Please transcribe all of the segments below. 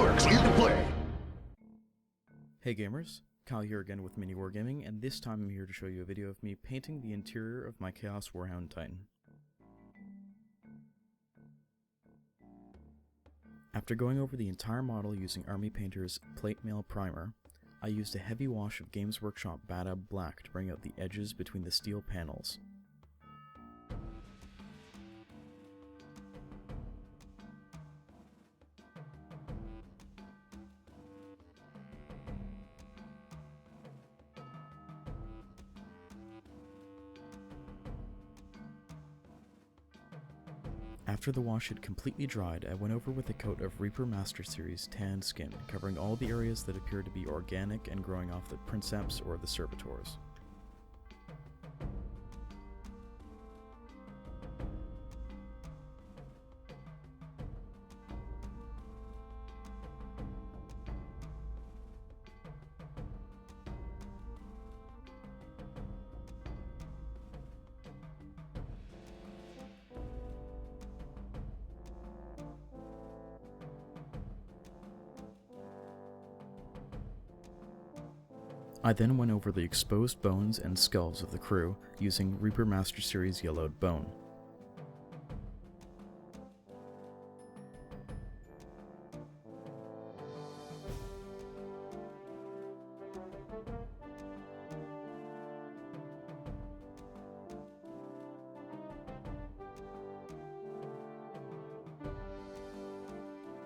work so you can play. Hey gamers, Kyle here again with MiniWarGaming, and this time I'm here to show you a video of me painting the interior of my Chaos Warhound Titan. After going over the entire model using Army Painter's Plate Mail Primer, I used a heavy wash of Games Workshop Bad Ab Black to bring out the edges between the steel panels. After the wash had completely dried, I went over with a coat of Reaper Master Series Tan Skin, covering all the areas that appear to be organic and growing off the Princeps or the Servitors. I then went over the exposed bones and skulls of the crew using Reaper Master Series Yellowed Bone.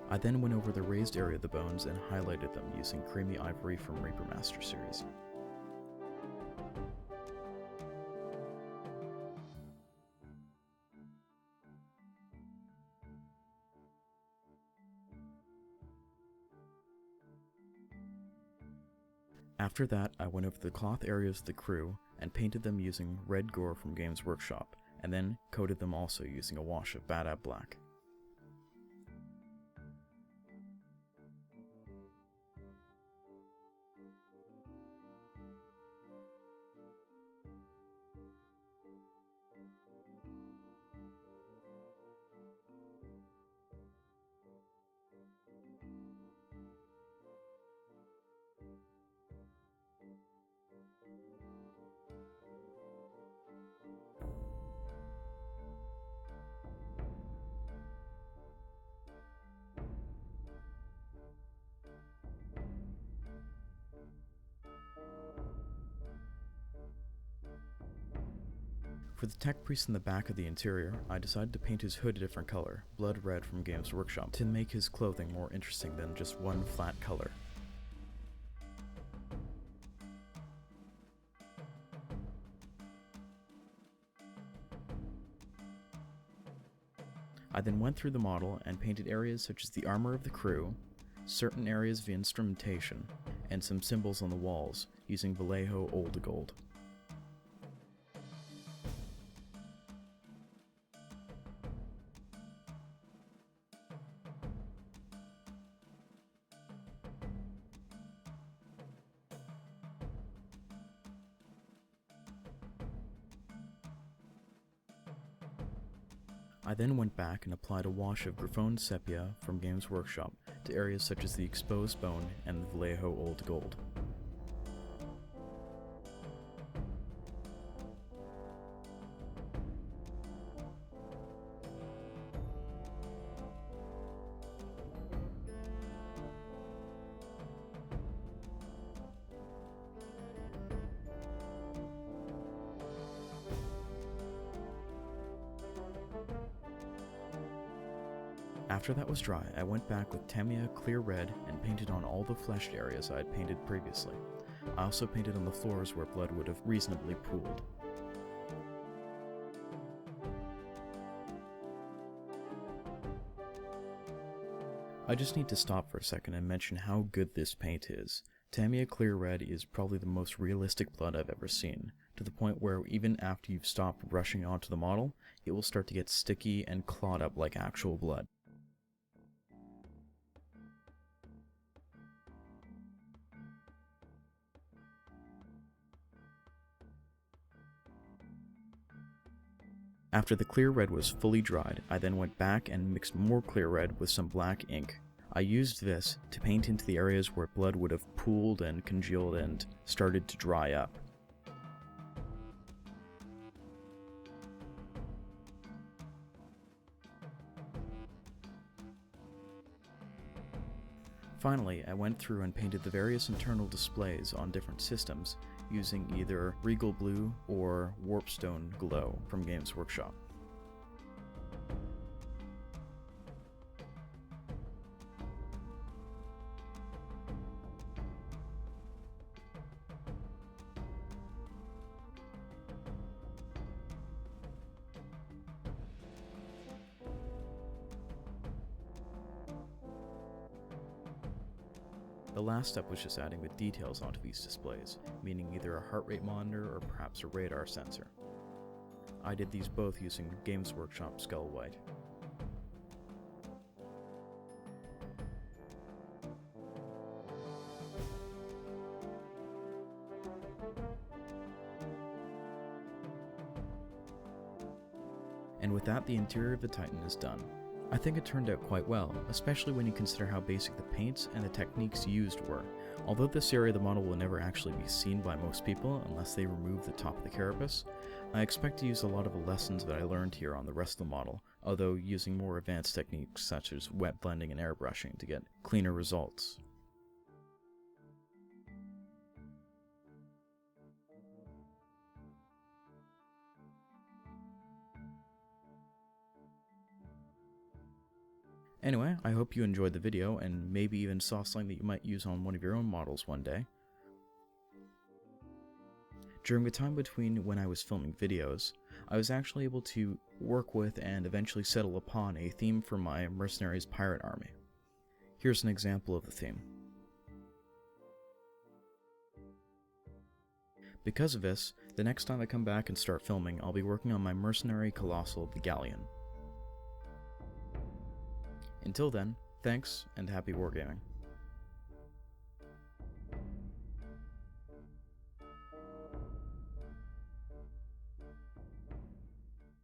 I then went over the raised area of the bones and highlighted them using Creamy Ivory from Reaper Master Series. After that, I went over the cloth areas of the crew and painted them using Red Gore from Games Workshop, and then coated them also using a wash of Bad Ab Black. For the tech priest in the back of the interior, I decided to paint his hood a different color, blood red from Games Workshop, to make his clothing more interesting than just one flat color. I then went through the model and painted areas such as the armor of the crew, certain areas of instrumentation, and some symbols on the walls using Vallejo Old Gold. I then went back and applied a wash of Griffon Sepia from Games Workshop to areas such as the exposed bone and the Vallejo Old Gold. After that was dry, I went back with Tamiya Clear Red and painted on all the fleshed areas I had painted previously. I also painted on the floors where blood would have reasonably pooled. I just need to stop for a second and mention how good this paint is. Tamiya Clear Red is probably the most realistic blood I've ever seen, to the point where even after you've stopped brushing onto the model, it will start to get sticky and clawed up like actual blood. After the clear red was fully dried, I then went back and mixed more clear red with some black ink, I used this to paint into the areas where blood would have pooled and congealed and started to dry up. Finally, I went through and painted the various internal displays on different systems using either Regal Blue or Warpstone Glow from Games Workshop. The last step was just adding the details onto these displays, meaning either a heart rate monitor or perhaps a radar sensor. I did these both using Games Workshop Skull White. And with that, the interior of the Titan is done. I think it turned out quite well, especially when you consider how basic the paints and the techniques used were. Although this area of the model will never actually be seen by most people unless they remove the top of the carapace, I expect to use a lot of the lessons that I learned here on the rest of the model, although using more advanced techniques such as wet blending and airbrushing to get cleaner results. Anyway, I hope you enjoyed the video and maybe even saw something that you might use on one of your own models one day. During the time between when I was filming videos, I was actually able to work with and eventually settle upon a theme for my Mercenaries Pirate Army. Here's an example of the theme. Because of this, the next time I come back and start filming, I'll be working on my Mercenary Colossal the Galleon. Until then, thanks and happy wargaming.